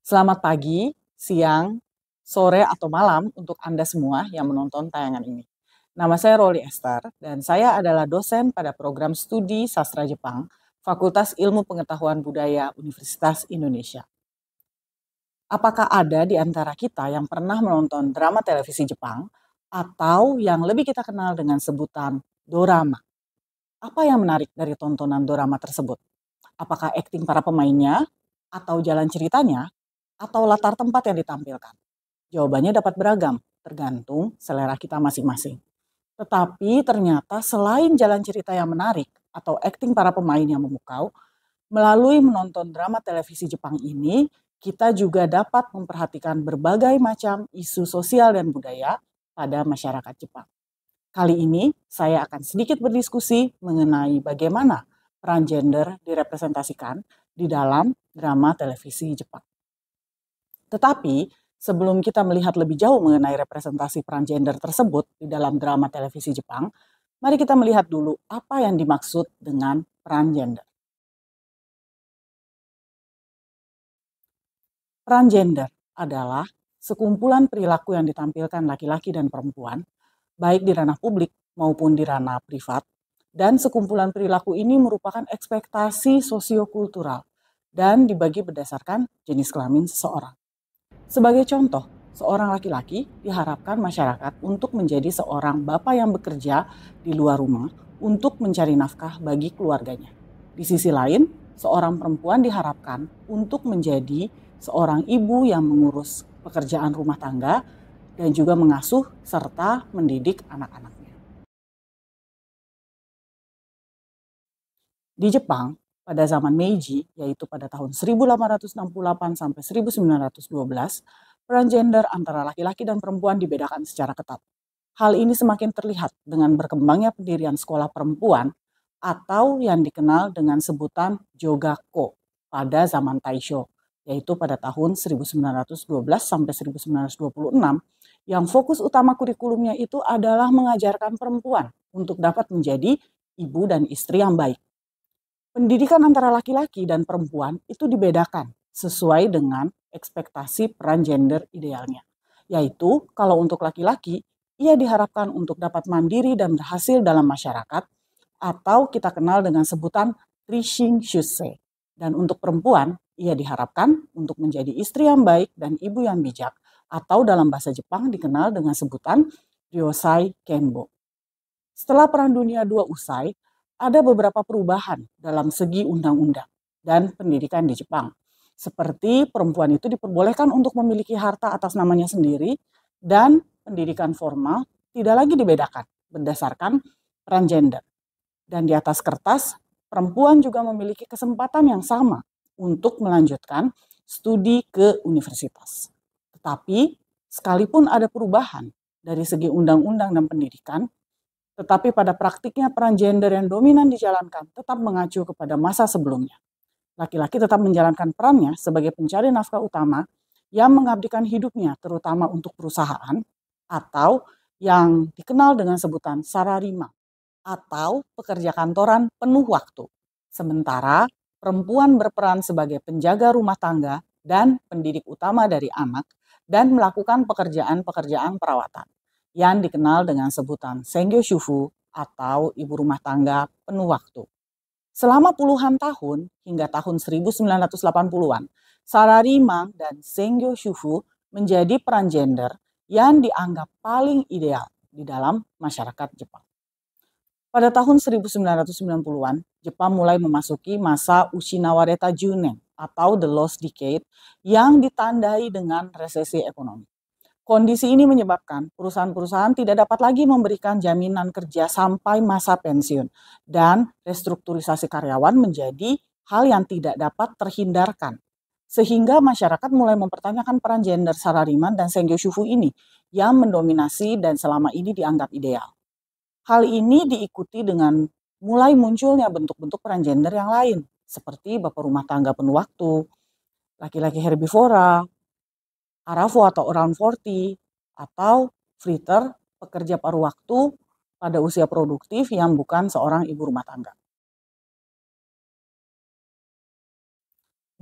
Selamat pagi, siang, sore, atau malam untuk Anda semua yang menonton tayangan ini. Nama saya Roli Esther dan saya adalah dosen pada program studi sastra Jepang, Fakultas Ilmu Pengetahuan Budaya Universitas Indonesia. Apakah ada di antara kita yang pernah menonton drama televisi Jepang atau yang lebih kita kenal dengan sebutan dorama? Apa yang menarik dari tontonan dorama tersebut? Apakah akting para pemainnya, atau jalan ceritanya, atau latar tempat yang ditampilkan? Jawabannya dapat beragam, tergantung selera kita masing-masing. Tetapi ternyata selain jalan cerita yang menarik atau akting para pemain yang memukau, melalui menonton drama televisi Jepang ini, kita juga dapat memperhatikan berbagai macam isu sosial dan budaya pada masyarakat Jepang. Kali ini saya akan sedikit berdiskusi mengenai bagaimana peran gender direpresentasikan di dalam drama televisi Jepang. Tetapi sebelum kita melihat lebih jauh mengenai representasi peran gender tersebut di dalam drama televisi Jepang, mari kita melihat dulu apa yang dimaksud dengan peran gender. Peran gender adalah sekumpulan perilaku yang ditampilkan laki-laki dan perempuan, baik di ranah publik maupun di ranah privat, dan sekumpulan perilaku ini merupakan ekspektasi sosiokultural dan dibagi berdasarkan jenis kelamin seseorang. Sebagai contoh, seorang laki-laki diharapkan masyarakat untuk menjadi seorang bapak yang bekerja di luar rumah untuk mencari nafkah bagi keluarganya. Di sisi lain, seorang perempuan diharapkan untuk menjadi seorang ibu yang mengurus pekerjaan rumah tangga dan juga mengasuh serta mendidik anak-anaknya. Di Jepang, pada zaman Meiji, yaitu pada tahun 1868 sampai 1912, peran gender antara laki-laki dan perempuan dibedakan secara ketat. Hal ini semakin terlihat dengan berkembangnya pendirian sekolah perempuan atau yang dikenal dengan sebutan Jogakko pada zaman Taisho, yaitu pada tahun 1912 sampai 1926, yang fokus utama kurikulumnya itu adalah mengajarkan perempuan untuk dapat menjadi ibu dan istri yang baik. Pendidikan antara laki-laki dan perempuan itu dibedakan sesuai dengan ekspektasi peran gender idealnya. Yaitu kalau untuk laki-laki, ia diharapkan untuk dapat mandiri dan berhasil dalam masyarakat atau kita kenal dengan sebutan Rishin Shusei. Dan untuk perempuan, ia diharapkan untuk menjadi istri yang baik dan ibu yang bijak atau dalam bahasa Jepang dikenal dengan sebutan Ryosai Kenbo. Setelah Perang Dunia II usai, ada beberapa perubahan dalam segi undang-undang dan pendidikan di Jepang. Seperti perempuan itu diperbolehkan untuk memiliki harta atas namanya sendiri dan pendidikan formal tidak lagi dibedakan berdasarkan peran gender. Dan di atas kertas, perempuan juga memiliki kesempatan yang sama untuk melanjutkan studi ke universitas. Tetapi sekalipun ada perubahan dari segi undang-undang dan pendidikan, tetapi pada praktiknya peran gender yang dominan dijalankan tetap mengacu kepada masa sebelumnya. Laki-laki tetap menjalankan perannya sebagai pencari nafkah utama yang mengabdikan hidupnya terutama untuk perusahaan atau yang dikenal dengan sebutan sararima atau pekerja kantoran penuh waktu. Sementara perempuan berperan sebagai penjaga rumah tangga dan pendidik utama dari anak dan melakukan pekerjaan-pekerjaan perawatan yang dikenal dengan sebutan Sengyo Shufu atau ibu rumah tangga penuh waktu. Selama puluhan tahun hingga tahun 1980-an, Sararima dan Sengyo Shufu menjadi peran gender yang dianggap paling ideal di dalam masyarakat Jepang. Pada tahun 1990-an, Jepang mulai memasuki masa Ushinawareta Junen atau The Lost Decade yang ditandai dengan resesi ekonomi. Kondisi ini menyebabkan perusahaan-perusahaan tidak dapat lagi memberikan jaminan kerja sampai masa pensiun dan restrukturisasi karyawan menjadi hal yang tidak dapat terhindarkan. Sehingga masyarakat mulai mempertanyakan peran gender sarariman dan Sengyo Shufu ini yang mendominasi dan selama ini dianggap ideal. Hal ini diikuti dengan mulai munculnya bentuk-bentuk peran gender yang lain seperti bapak rumah tangga penuh waktu, laki-laki herbivora, Arafo atau around 40, atau Fritter, pekerja paruh waktu pada usia produktif yang bukan seorang ibu rumah tangga.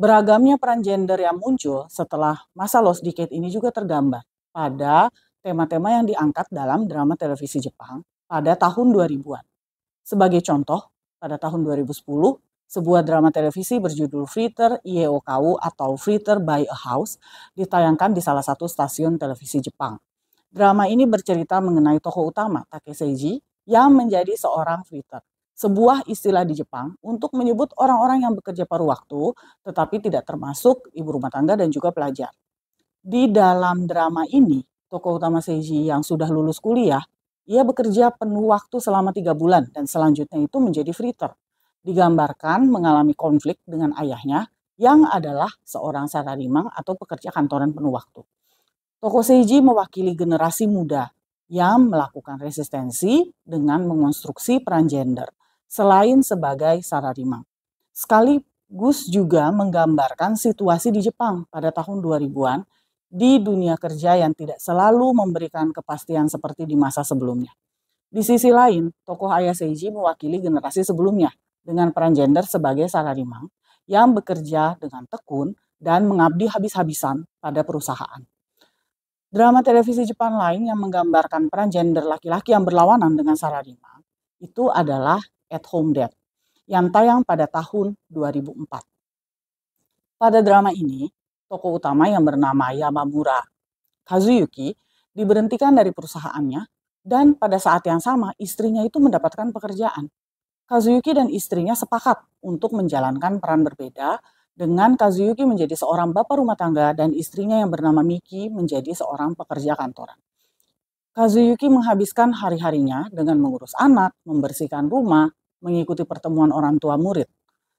Beragamnya peran gender yang muncul setelah masa Lost Decade ini juga tergambar pada tema-tema yang diangkat dalam drama televisi Jepang pada tahun 2000-an. Sebagai contoh, pada tahun 2010, sebuah drama televisi berjudul Fritter Ieokau atau Fritter by a House ditayangkan di salah satu stasiun televisi Jepang. Drama ini bercerita mengenai tokoh utama Takeseiji yang menjadi seorang fritter. Sebuah istilah di Jepang untuk menyebut orang-orang yang bekerja paruh waktu tetapi tidak termasuk ibu rumah tangga dan juga pelajar. Di dalam drama ini, tokoh utama Seiji yang sudah lulus kuliah, ia bekerja penuh waktu selama 3 bulan dan selanjutnya itu menjadi fritter. Digambarkan mengalami konflik dengan ayahnya yang adalah seorang salarimang atau pekerja kantoran penuh waktu. Tokoh Seiji mewakili generasi muda yang melakukan resistensi dengan mengonstruksi peran gender selain sebagai salarimang. Sekaligus juga menggambarkan situasi di Jepang pada tahun 2000-an di dunia kerja yang tidak selalu memberikan kepastian seperti di masa sebelumnya. Di sisi lain, tokoh ayah Seiji mewakili generasi sebelumnya dengan peran gender sebagai salarimang yang bekerja dengan tekun dan mengabdi habis-habisan pada perusahaan. Drama televisi Jepang lain yang menggambarkan peran gender laki-laki yang berlawanan dengan salarimang itu adalah At Home Dad yang tayang pada tahun 2004. Pada drama ini, tokoh utama yang bernama Yamamura Kazuyuki diberhentikan dari perusahaannya dan pada saat yang sama istrinya itu mendapatkan pekerjaan. Kazuyuki dan istrinya sepakat untuk menjalankan peran berbeda dengan Kazuyuki menjadi seorang bapak rumah tangga dan istrinya yang bernama Miki menjadi seorang pekerja kantoran. Kazuyuki menghabiskan hari-harinya dengan mengurus anak, membersihkan rumah, mengikuti pertemuan orang tua murid.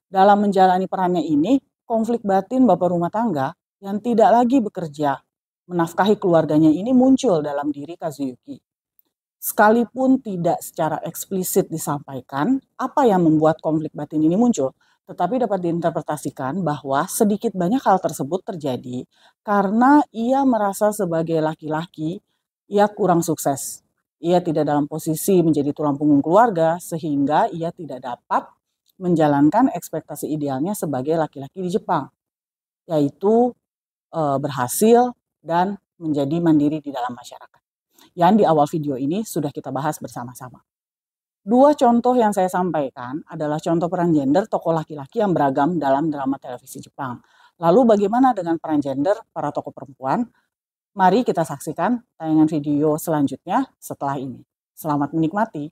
Dalam menjalani perannya ini, konflik batin bapak rumah tangga yang tidak lagi bekerja, menafkahi keluarganya ini muncul dalam diri Kazuyuki. Sekalipun tidak secara eksplisit disampaikan apa yang membuat konflik batin ini muncul, tetapi dapat diinterpretasikan bahwa sedikit banyak hal tersebut terjadi karena ia merasa sebagai laki-laki ia kurang sukses. Ia tidak dalam posisi menjadi tulang punggung keluarga sehingga ia tidak dapat menjalankan ekspektasi idealnya sebagai laki-laki di Jepang, yaitu berhasil dan menjadi mandiri di dalam masyarakat. Yang di awal video ini sudah kita bahas bersama-sama. Dua contoh yang saya sampaikan adalah contoh peran gender tokoh laki-laki yang beragam dalam drama televisi Jepang. Lalu bagaimana dengan peran gender para tokoh perempuan? Mari kita saksikan tayangan video selanjutnya setelah ini. Selamat menikmati.